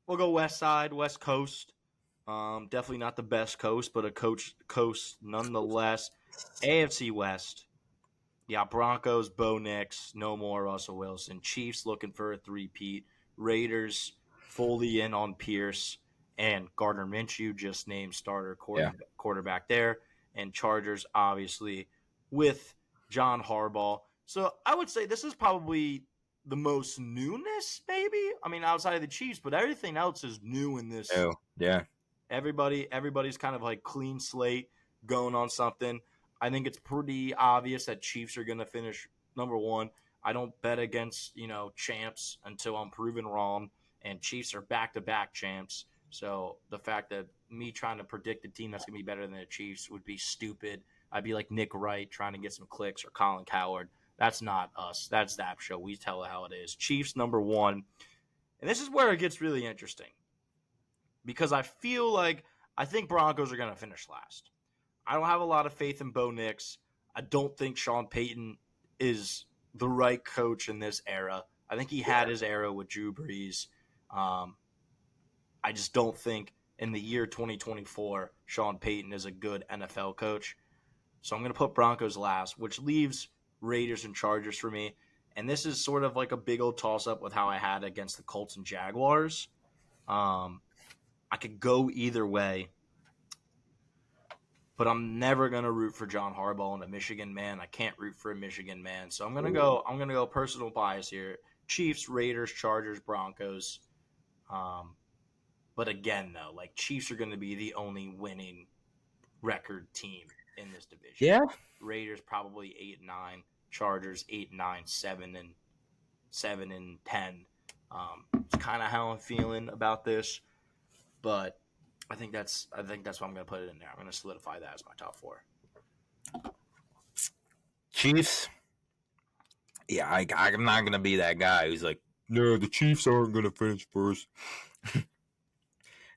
We'll go West Side, West Coast. Definitely not the best coast, but a coast nonetheless. AFC West. Yeah, Broncos, Bo Nix, no more Russell Wilson. Chiefs looking for a three-peat. Raiders fully in on Pierce and Gardner Minshew, just named starter Yeah. quarterback there. And Chargers, obviously, with John Harbaugh. So I would say this is probably the most newness, maybe. I mean, outside of the Chiefs, but everything else is new in this. Oh, yeah. Everybody's kind of like clean slate going on something. I think it's pretty obvious that Chiefs are going to finish number one. I don't bet against champs until I'm proven wrong, and Chiefs are back-to-back champs. So the fact that me trying to predict a team that's going to be better than the Chiefs would be stupid. I'd be like Nick Wright trying to get some clicks or Colin Coward. That's not us. That's ZAP show. We tell it how it is. Chiefs number one. And this is where it gets really interesting because I think Broncos are going to finish last. I don't have a lot of faith in Bo Nix. I don't think Sean Payton is the right coach in this era. I think he had his era with Drew Brees. I just don't think in the year 2024 Sean Payton is a good NFL coach. So I'm going to put Broncos last, which leaves Raiders and Chargers for me. And this is sort of like a big old toss-up with how I had against the Colts and Jaguars. I could go either way, but I'm never gonna root for John Harbaugh and a Michigan man. I can't root for a Michigan man, so I'm gonna go personal bias here. Chiefs, Raiders, Chargers, Broncos. But again, though, like Chiefs are gonna be the only winning record team in this division. Yeah. Raiders probably 8-9, Chargers 8-9, 7-10. It's kind of how I'm feeling about this. But I think that's why I'm going to put it in there. I'm going to solidify that as my top four. Chiefs. Yeah, I'm not going to be that guy who's like, no, the Chiefs aren't going to finish first.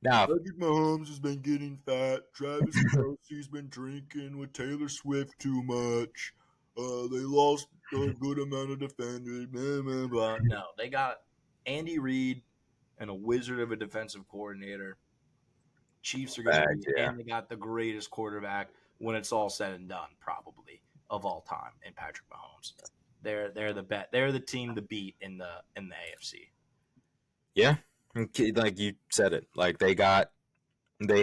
Now, Patrick Mahomes has been getting fat. Travis Kelce's been drinking with Taylor Swift too much. They lost a good amount of defenders. Blah, blah, blah. No, they got Andy Reid and a wizard of a defensive coordinator. Chiefs are going to be, and they got the greatest quarterback when it's all said and done, probably of all time, in Patrick Mahomes. They're the bet. They're the team to beat in the AFC. Yeah, like you said it. Like they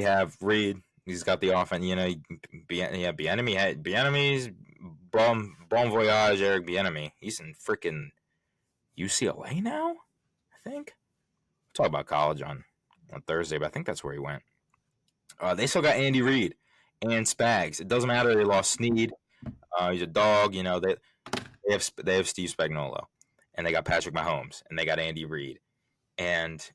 have Reid. He's got the offense. Bieniemy's bon voyage, Eric Bieniemy. He's in freaking UCLA now, I think. We'll talk about college on Thursday, but I think that's where he went. They still got Andy Reid and Spags. It doesn't matter. They lost Snead. He's a dog. They have Steve Spagnuolo, and they got Patrick Mahomes, and they got Andy Reid. And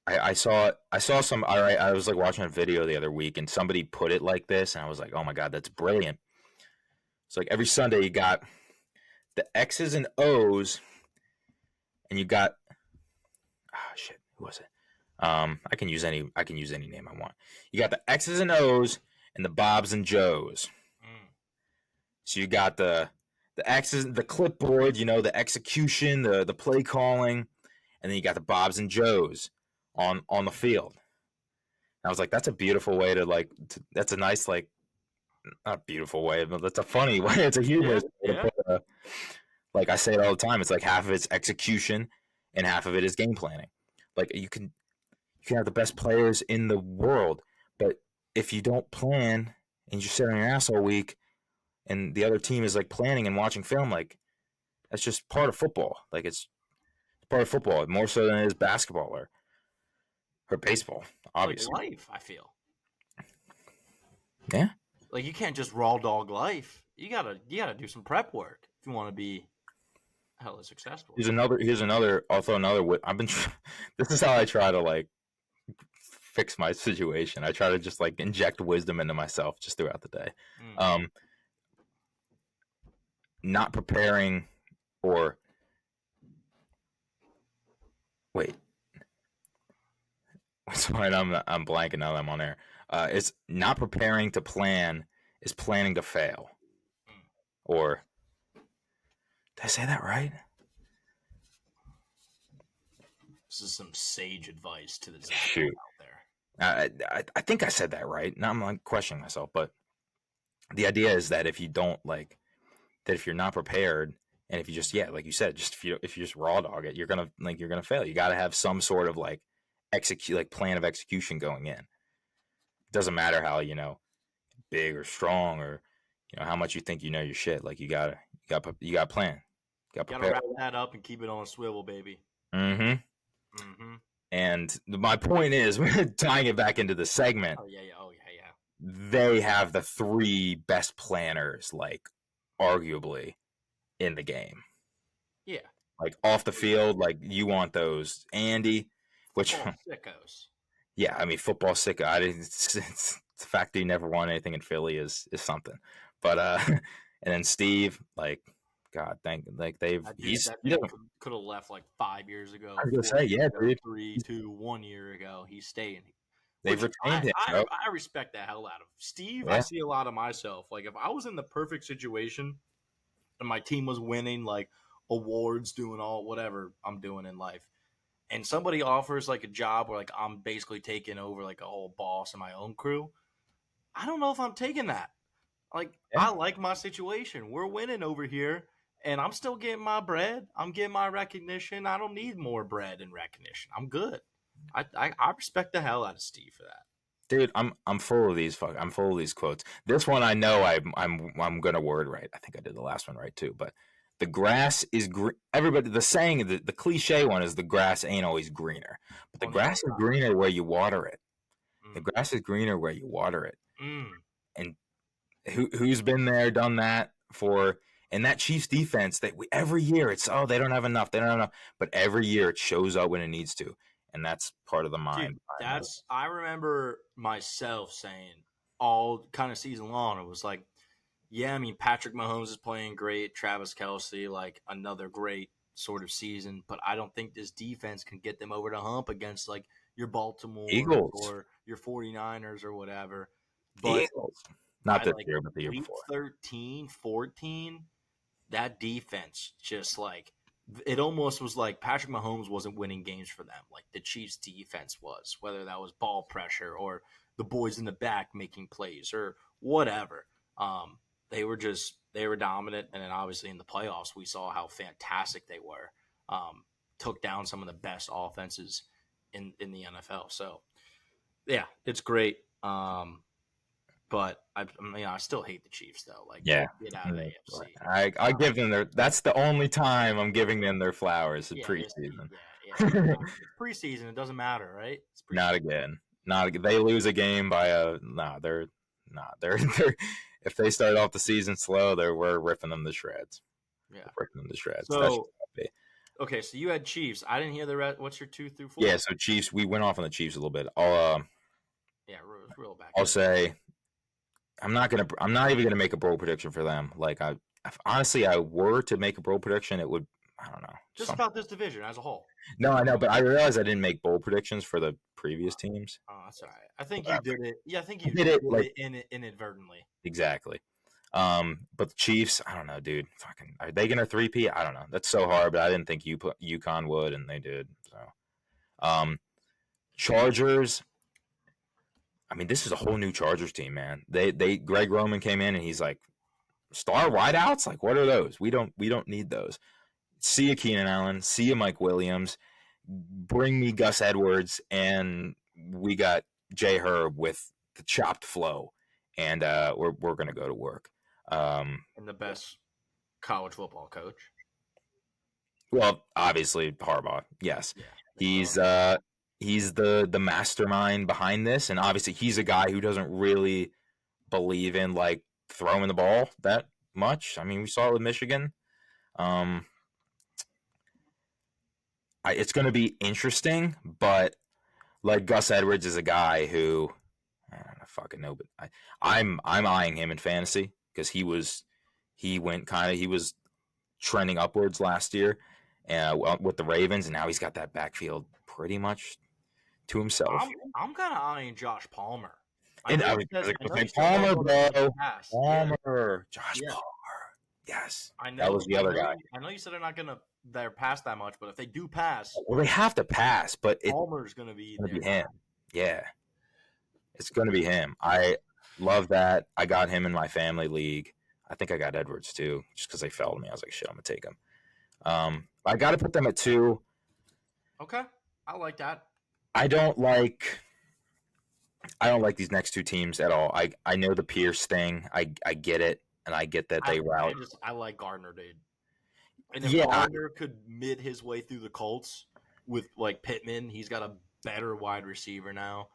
I saw some. All right, I was like watching a video the other week, and somebody put it like this, and I was like, oh my god, that's brilliant. It's like every Sunday you got the X's and O's, and you got who was it? I can use any name I want. You got the X's and O's and the Bobs and Joes. So you got the X's, the clipboard, the execution, the play calling, and then you got the Bobs and Joes on the field. And I was like, that's a beautiful way that's a nice, like, not beautiful way, but that's a funny way. It's a humorous way to put like I say it all the time. It's like half of it's execution and half of it is game planning. Like you can have the best players in the world, but if you don't plan and you sit on your ass all week and the other team is like planning and watching film, like that's just part of football. Like it's part of football more so than it is basketball or baseball, obviously. Like life, I feel. Yeah. Like you can't just raw dog life. You gotta do some prep work if you want to be hella successful. Here's another. I'll throw another. This is how I try to like fix my situation. I try to just like inject wisdom into myself just throughout the day. Not preparing or wait. That's fine. I'm blanking now that I'm on air. It's not preparing to plan is planning to fail. Or did I say that right? This is some sage advice to the ZAP Shoot. out there. I think I said that right. Now I'm like questioning myself, but the idea is that if you don't like that, if you're not prepared, and if you just like you said, just if you just raw dog it, you're gonna fail. You got to have some sort of like plan of execution going in. It doesn't matter how big or strong or how much you think your shit. Like you gotta plan. You gotta wrap that up and keep it on a swivel, baby. And my point is, tying it back into the segment. Oh yeah. They have the 3 best planners, like arguably, in the game. Yeah. Like off the field, like you want those Andy, which sickos. Yeah, I mean football sicko. It's the fact that he never won anything in Philly is something. But and then Steve, like God, he could have left like 5 years ago. I was gonna say, yeah, dude. 3, 2, 1 year ago, he's staying. They've retained him. I respect the hell out of Steve. Yeah. I see a lot of myself. Like if I was in the perfect situation and my team was winning like awards, doing all whatever I'm doing in life, and somebody offers like a job where like I'm basically taking over like a whole boss in my own crew, I don't know if I'm taking that. Like I like my situation. We're winning over here, and I'm still getting my bread. I'm getting my recognition. I don't need more bread and recognition. I'm good. I respect the hell out of Steve for that. Dude, I'm full of these I'm full of these quotes. This one I know I'm gonna word right. I think I did the last one right too. But the grass is green. Everybody, the saying, the cliche one is the grass ain't always greener, but the grass is greener where you water it. The grass is greener where you water it. And who's been there, done that for? And that Chiefs defense, every year it's they don't have enough, but every year it shows up when it needs to. And that's part of the mind. Dude, I remember myself saying all kind of season long, it was like, yeah, I mean, Patrick Mahomes is playing great. Travis Kelce, like another great sort of season. But I don't think this defense can get them over the hump against like your Baltimore Eagles or your 49ers or whatever. But Eagles. Not this year, but the year before. 13, 14, that defense just like, it almost was like Patrick Mahomes wasn't winning games for them, like the Chiefs' defense was, whether that was ball pressure or the boys in the back making plays or whatever. They were dominant, and then obviously in the playoffs we saw how fantastic they were. Took down some of the best offenses in the NFL. So yeah, it's great. But I still hate the Chiefs though. Like, yeah, get out of the AFC. I give them that's the only time I'm giving them their flowers. Preseason. It's preseason. It doesn't matter, right? Not again. They lose a game by they're if they start off the season slow, we're ripping them to shreds. Yeah, we're ripping them to shreds. So, okay, so you had Chiefs. I didn't hear the rest. What's your 2 through 4? Yeah, so Chiefs. We went off on the Chiefs a little bit. Real back. I'll say. I'm not even gonna make a bold prediction for them. Like if honestly I were to make a bold prediction, it would, I don't know. Just about this division as a whole. No, I know, but I realized I didn't make bold predictions for the previous teams. Oh, that's all right. I think you did it. Yeah, I think you did it inadvertently. Exactly. But the Chiefs, I don't know, dude. Fucking, are they gonna 3-peat? I don't know. That's so hard, but I didn't think UConn would, and they did. So, Chargers. I mean, this is a whole new Chargers team, man. Greg Roman came in and he's like, star wideouts? Like, what are those? We don't need those. See ya Keenan Allen, see ya Mike Williams, bring me Gus Edwards, and we got Jay Herb with the chopped flow, and we're gonna go to work. And the best college football coach. Well, obviously Harbaugh, yes. Yeah, he's the mastermind behind this, and obviously he's a guy who doesn't really believe in like throwing the ball that much. I mean, we saw it with Michigan. It's going to be interesting, but like Gus Edwards is a guy who I don't fucking know, but I'm eyeing him in fantasy because he was trending upwards last year with the Ravens, and now he's got that backfield pretty much to himself. I'm kind of eyeing Josh Palmer. Palmer, Josh Palmer. Yes, I know that was the other guy. I know you said they're not going to they're past that much, but if they do pass, Well, they have to pass, but it's Palmer's going to be going to their be guy. him. Yeah, it's going to be him. I love that. I got him in my family league. I think I got Edwards too, just because they fell to me. I was like, shit, I'm going to take him. I got to put them at 2. Okay, I like that. I don't like these next 2 teams at all. I know the Pierce thing. I get it, and I get that they route. I like Gardner, dude. And if Yeah. Gardner could mid his way through the Colts with like Pittman, he's got a better wide receiver now.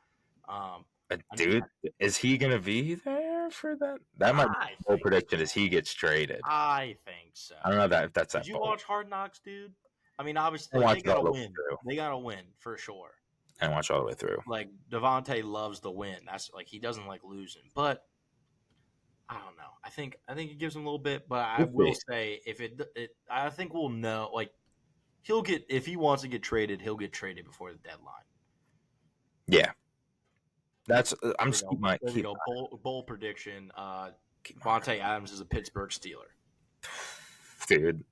Dude, is he gonna be there for that? That might be a prediction as he gets traded. I think so. I don't know if that's that. Did you watch Hard Knocks, dude? I mean, obviously they gotta win. They gotta win for sure. And watch all the way through. Like Devontae loves the win. That's like he doesn't like losing. But I don't know. I think it gives him a little bit. But I will say if I think we'll know. Like he'll get if he wants to get traded, he'll get traded before the deadline. Yeah. That's I'm just bold prediction. Vontae Adams is a Pittsburgh Steeler. Dude,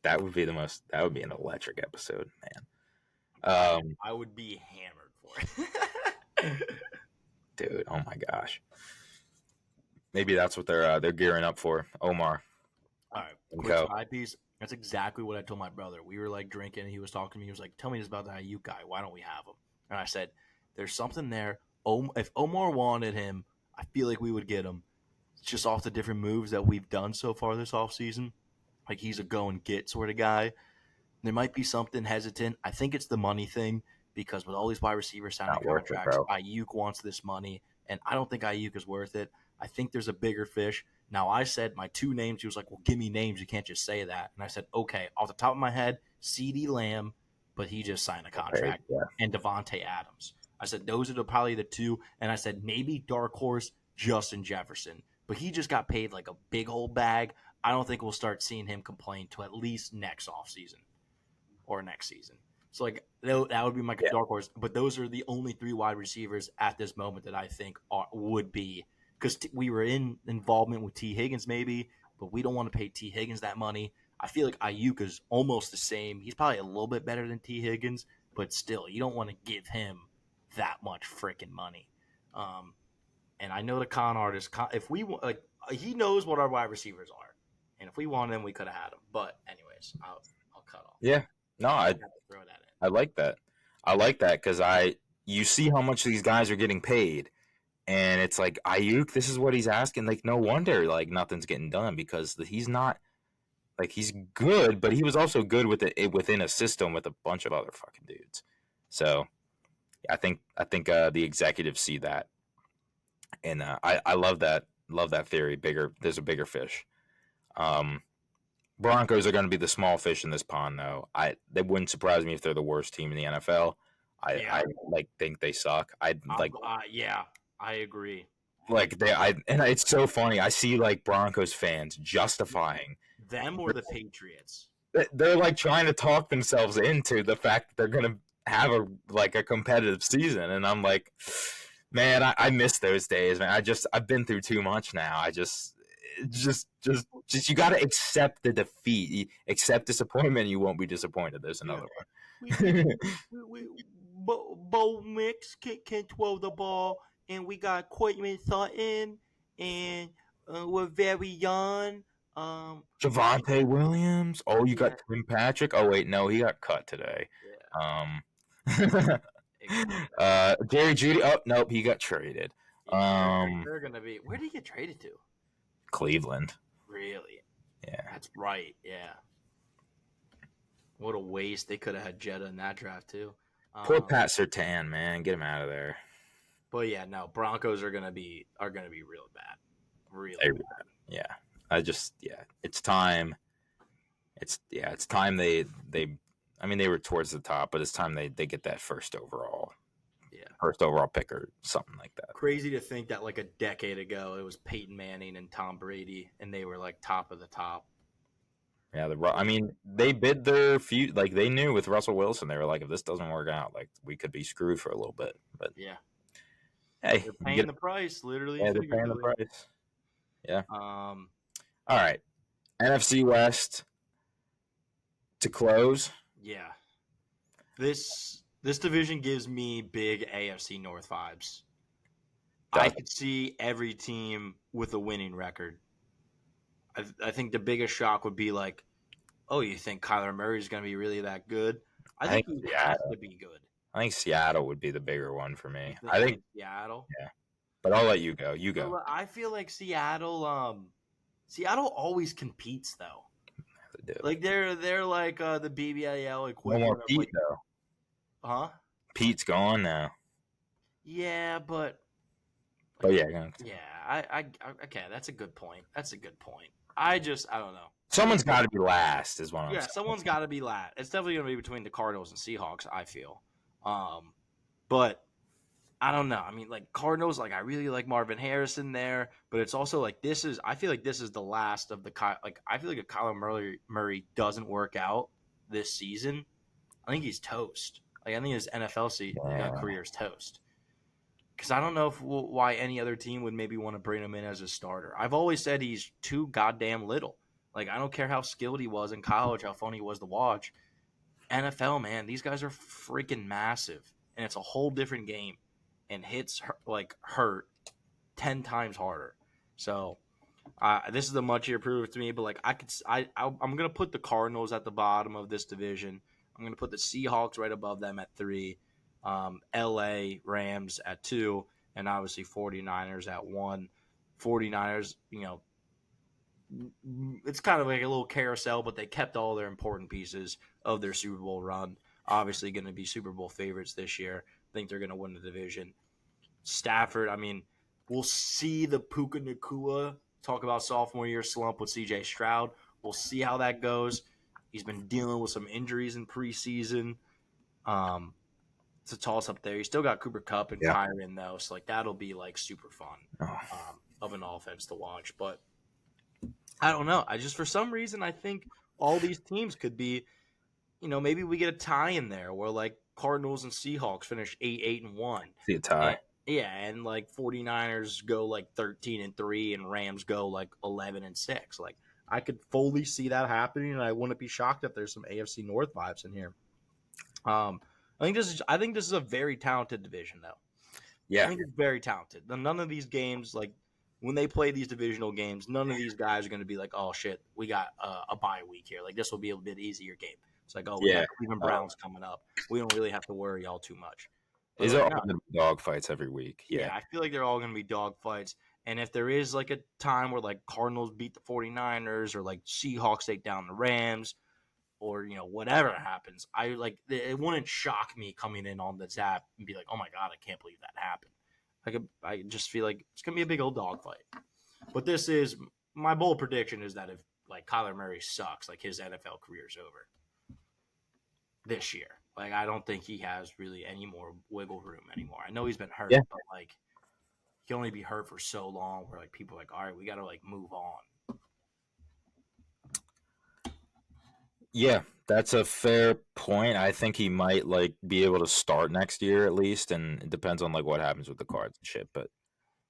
that would be an electric episode, man. I would be hammered for it. Dude, oh my gosh. Maybe that's what they're gearing up for. Omar. All right, quick side piece. That's exactly what I told my brother. We were like drinking, and he was talking to me. He was like, "Tell me this about the Ayuk guy. Why don't we have him?" And I said, "There's something there. If Omar wanted him, I feel like we would get him. Just off the different moves that we've done so far this offseason. Like he's a go and get sort of guy. There might be something hesitant. I think it's the money thing because with all these wide receivers signing contracts, Ayuk wants this money, and I don't think Ayuk is worth it. I think there's a bigger fish. Now, I said my 2 names. He was like, well, give me names. You can't just say that. And I said, okay, off the top of my head, CeeDee Lamb, but he just signed a contract, and Devontae Adams. I said, those are probably the 2. And I said, maybe dark horse, Justin Jefferson. But he just got paid like a big old bag. I don't think we'll start seeing him complain till at least next offseason or next season. So, like, that would be my dark horse. But those are the only 3 wide receivers at this moment that I think would be – because we were in involvement with T. Higgins maybe, but we don't want to pay T. Higgins that money. I feel like Ayuk is almost the same. He's probably a little bit better than T. Higgins, but still, you don't want to give him that much freaking money. And I know the con artist, if we like, he knows what our wide receivers are, and if we wanted him, we could have had him. But anyways, I'll cut off. Yeah, no, I throw that in. I like that. I like that because you see how much these guys are getting paid. And it's like, Ayuk, this is what he's asking. Like, no wonder, like, nothing's getting done because he's not, like, he's good, but he was also good with it within a system with a bunch of other fucking dudes. So, I think the executives see that, and I love that theory. There's a bigger fish. Broncos are going to be the small fish in this pond, though. They wouldn't surprise me if they're the worst team in the NFL. I think they suck. I agree. Like and it's so funny. I see like Broncos fans justifying them or the Patriots. They're like trying to talk themselves into the fact that they're gonna have a competitive season, and I'm like, man, I miss those days, man. I've been through too much now. I just you gotta accept the defeat, accept disappointment. You won't be disappointed. There's another one. Bo Mix can throw the ball. And we got Courtland Sutton, and we're very young. Javonte Williams. Oh, you got Tim Patrick. Oh wait, no, he got cut today. Yeah. Jerry Jeudy. Oh nope, he got traded. They're gonna be. Where did he get traded to? Cleveland. Really? Yeah. That's right. Yeah. What a waste! They could have had Jetta in that draft too. Poor Pat Surtain, man, get him out of there. But yeah, no, Broncos are gonna be real bad, really bad. Yeah, it's time. It's time they. I mean, they were towards the top, but it's time they get that first overall pick or something like that. Crazy to think that like a decade ago it was Peyton Manning and Tom Brady, and they were like top of the top. Yeah, I mean, they bid their few. Like they knew with Russell Wilson, they were like, if this doesn't work out, like we could be screwed for a little bit. But yeah. Hey, they're paying the price, literally. Yeah, they're paying the price. Yeah. All right. NFC West. to close. Yeah. This division gives me big AFC North vibes. I could see every team with a winning record. I think the biggest shock would be like, oh, you think Kyler Murray is going to be really that good? I I think think he has Seattle. to be good. I think Seattle would be the bigger one for You me. think Seattle? Yeah, but I'll let you go. You go. Well, I feel like Seattle always competes though. They do. Like they're like the BBL No equivalent more of Pete like, though. huh? Pete's gone now. Yeah, but But yeah, yeah, I okay, that's a good point. That's a good point. I don't know. someone's got to be last, is what I'm Yeah, saying. someone's got to be last. It's definitely going to be between the Cardinals and Seahawks, I feel. But I don't know. I mean, like Cardinals, like I really like Marvin Harrison there, but it's also like I feel like this is the last of the I feel like if Kyler Murray doesn't work out this season, I think he's toast. Like I think his NFL career is toast. Because I don't know why any other team would maybe want to bring him in as a starter. I've always said he's too goddamn little. Like I don't care how skilled he was in college, how fun he was to watch. NFL, man, these guys are freaking massive, and it's a whole different game, and hits hurt 10 times harder. So this is a much improved to me, but like I'm gonna put the Cardinals at the bottom of this division. I'm gonna put the Seahawks right above them at 3, LA Rams at 2, and obviously 49ers at 1. 49ers, it's kind of like a little carousel, but they kept all their important pieces of their Super Bowl run. Obviously going to be Super Bowl favorites this year. I think they're going to win the division. Stafford, I mean, we'll see the Puka Nacua talk about sophomore year slump with CJ Stroud. We'll see how that goes. He's been dealing with some injuries in preseason. It's a toss up there. You still got Cooper Kupp and Kyron though, so like that'll be like super fun of an offense to watch. But I don't know. I just for some reason I think all these teams could be, maybe we get a tie in there where like Cardinals and Seahawks finish 8-1. See a tie. And like 49ers go like 13-3 and Rams go like 11-6. Like I could fully see that happening, and I wouldn't be shocked if there's some AFC North vibes in here. I think this is a very talented division though. Yeah. I think it's very talented. None of these games, like when they play these divisional games, none of these guys are going to be like, oh shit, we got a bye week here. Like this will be a bit easier game. It's like, we got Cleveland Browns coming up. We don't really have to worry all too much. These are all going to be dog fights every week. Yeah, I feel like they're all going to be dog fights. And if there is like a time where like Cardinals beat the 49ers or like Seahawks take down the Rams or, whatever happens, it wouldn't shock me coming in on the ZAP and be like, oh my God, I can't believe that happened. I just feel like it's going to be a big old dog fight. But my bold prediction is that if like Kyler Murray sucks, like his NFL career is over this year. Like I don't think he has really any more wiggle room anymore. I know he's been hurt, but like he can only be hurt for so long where like people are like, all right, we got to like move on. Yeah, that's a fair point. I think he might like be able to start next year at least, and it depends on like what happens with the cards and shit. But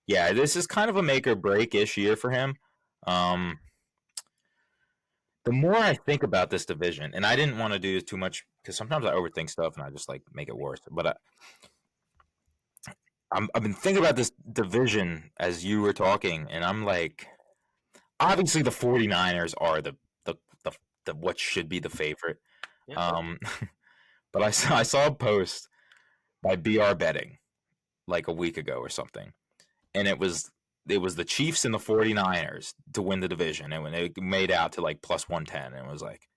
yeah, this is kind of a make or break ish year for him. The more I think about this division, and I didn't want to do too much because sometimes I overthink stuff and I just like make it worse. But I've been thinking about this division as you were talking, and I'm like, obviously the 49ers are the what should be the favorite. Yeah. But I saw a post by BR Betting like a week ago or something, and it was the Chiefs and the 49ers to win the division, and when they made out to like plus 110, and it was like,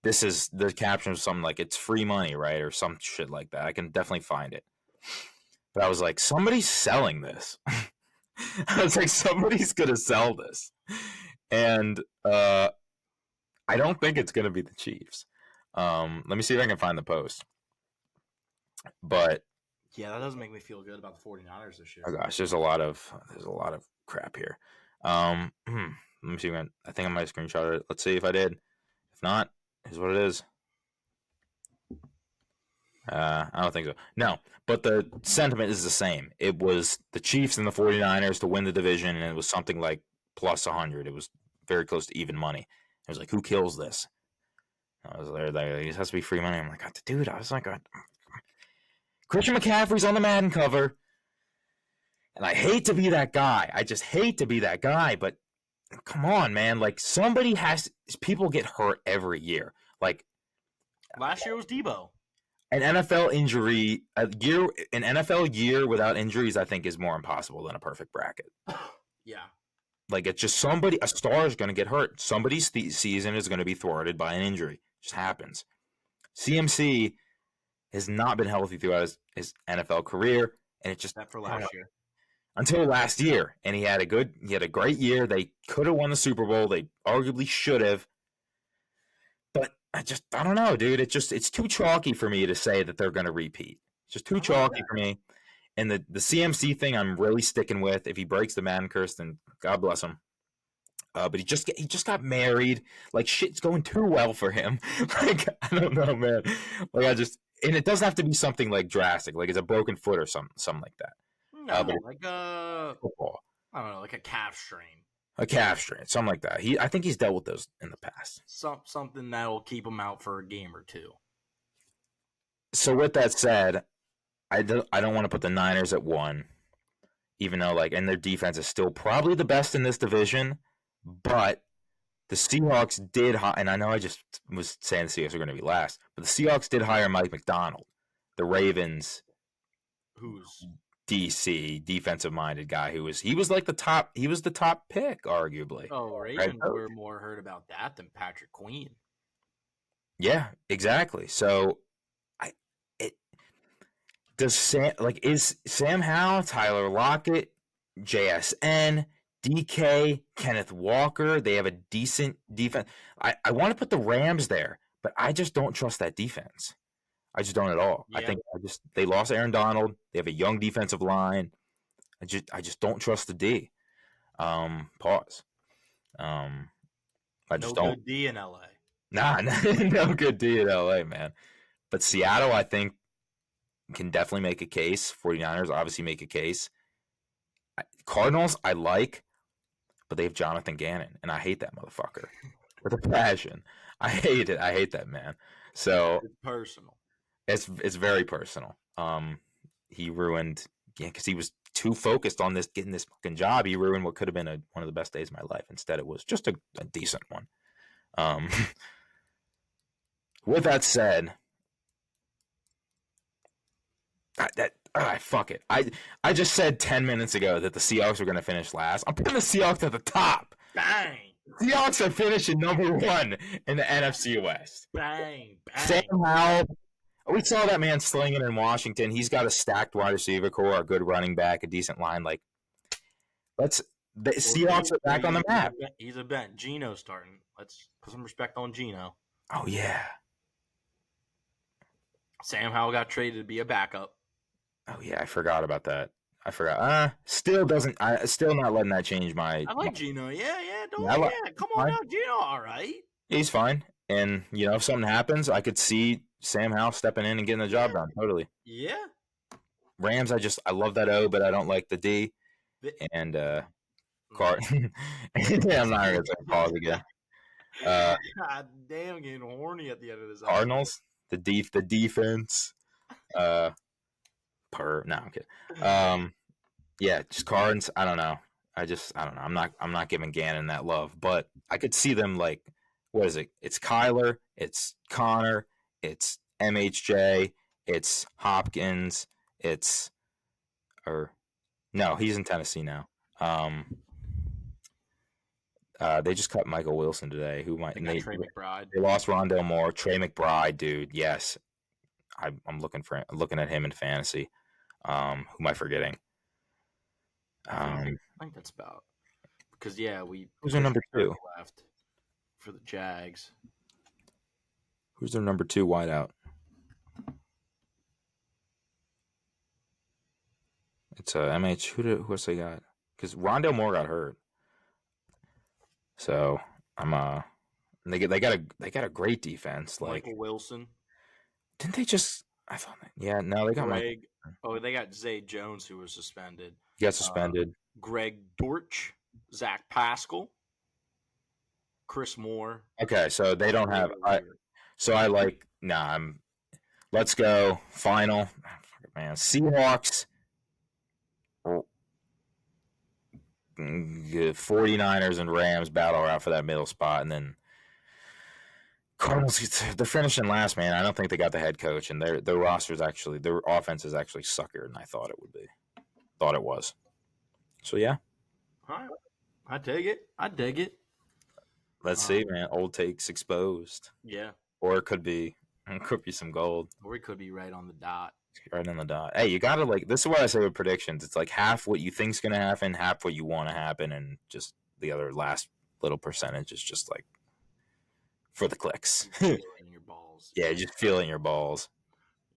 this is the caption of something like it's free money, right, or some shit like that. I can definitely find it, but I was like, somebody's selling this. I was like, somebody's gonna sell this, and I don't think it's gonna be the Chiefs. Let me see if I can find the post. But yeah, that doesn't make me feel good about the 49ers this year. Oh gosh, there's a lot of crap here. Let me see. I think I might have screenshot it. Let's see if I did. If not, here's what it is. I don't think so. No, but the sentiment is the same. It was the Chiefs and the 49ers to win the division, and it was something like plus 100. It was very close to even money. It was like, who kills this? I was there. This has to be free money. I'm like, dude, I was like, Christian McCaffrey's on the Madden cover. And I hate to be that guy. I just hate to be that guy. But come on, man. Like, somebody has. People get hurt every year. Like, last year was Debo. An NFL injury, an NFL year without injuries, I think is more impossible than a perfect bracket. Yeah. Like, it's just a star is going to get hurt. Somebody's season is going to be thwarted by an injury. It just happens. CMC has not been healthy throughout his NFL career, and it just except for last year. Until last year, and he had a great year. They could have won the Super Bowl. They arguably should have. But I don't know, dude. It's too chalky for me to say that they're going to repeat. It's just too chalky for me. And the CMC thing, I'm really sticking with. If he breaks the Madden curse, then God bless him. But he just got married. Like, shit's going too well for him. Like, I don't know, man. Like, and it doesn't have to be something like drastic, like it's a broken foot or something like that. No, like football. I don't know, like a calf strain. A calf strain, something like that. I think he's dealt with those in the past. Something that'll keep him out for a game or two. So with that said, I don't want to put the Niners at 1, even though and their defense is still probably the best in this division. But the Seahawks did, and I know I just was saying the Seahawks are going to be last, but the Seahawks did hire Mike McDonald, the Ravens, who's DC defensive-minded guy he was the top pick, arguably. Oh, Ravens were more heard about that than Patrick Queen. Yeah, exactly. So, is Sam Howell, Tyler Lockett, JSN, DK, Kenneth Walker? They have a decent defense. I want to put the Rams there, but I just don't trust that defense. I just don't at all. Yeah. I think they lost Aaron Donald. They have a young defensive line. I just don't trust the D. Pause. I just don't. No good D in LA. Nah, no good D in LA, man. But Seattle, I think, can definitely make a case. 49ers obviously make a case. Cardinals, I like, but they have Jonathan Gannon, and I hate that motherfucker with a passion. I hate it. I hate that man. So it's personal. It's very personal. He ruined, because he was too focused on getting this fucking job. He ruined what could have been one of the best days of my life. Instead, it was just a decent one. With that said, fuck it. I just said 10 minutes ago that the Seahawks were going to finish last. I'm putting the Seahawks at the top. Bang. Seahawks are finishing number 1 in the NFC West. Bang. Sam Howell. We saw that man slinging in Washington. He's got a stacked wide receiver core, a good running back, a decent line. The Seahawks are back on the map. He's a bet. Geno's starting. Let's put some respect on Geno. Oh, yeah. Sam Howell got traded to be a backup. Oh, yeah, I forgot about that. I forgot. Still not letting that change my. I like Geno. Yeah. Come on now, Geno. All right. He's fine. And, if something happens, I could see Sam Howell stepping in and getting the job done. Totally. Yeah. Rams, I love that O, but I don't like the D. And Card. I'm not going to pause again. God damn, getting horny at the end of this. Cardinals, the defense. No, I'm kidding. Yeah, just Cards. I don't know. I don't know. I'm not giving Gannon that love, but I could see them what is it? It's Kyler, it's Connor, it's MHJ, it's Hopkins, no, he's in Tennessee now. They just cut Michael Wilson today. Trey McBride. They lost Rondale Moore. Trey McBride, dude. Yes, I'm looking at him in fantasy. Who am I forgetting? I think that's about because who's their number 2 left for the Jags? Who's their number 2 wideout? It's MH. Who else they got? Because Rondale Moore got hurt. So I'm they got a great defense. Michael Wilson. Didn't they just? I thought. Yeah, no, they got Greg. They got Zay Jones, who was suspended. He got suspended. Greg Dortch, Zach Pascal, Chris Moore. Okay, so they don't have. So I like, nah, let's go. Final. Man, Seahawks, 49ers, and Rams battle out for that middle spot. And then Cardinals, they're finishing last, man. I don't think they got the head coach, and their roster's actually, their offense is actually sucker than I thought it would be. Thought it was. So, yeah. All right. I dig it. I dig it. Let's see, man. Old takes exposed. Yeah. Or it could be some gold. Or it could be right on the dot. Right on the dot. Hey, you gotta like. This is what I say with predictions. It's like half what you think's gonna happen, half what you want to happen, and just the other last little percentage is just like for the clicks. Feeling your balls. Yeah, just feeling your balls.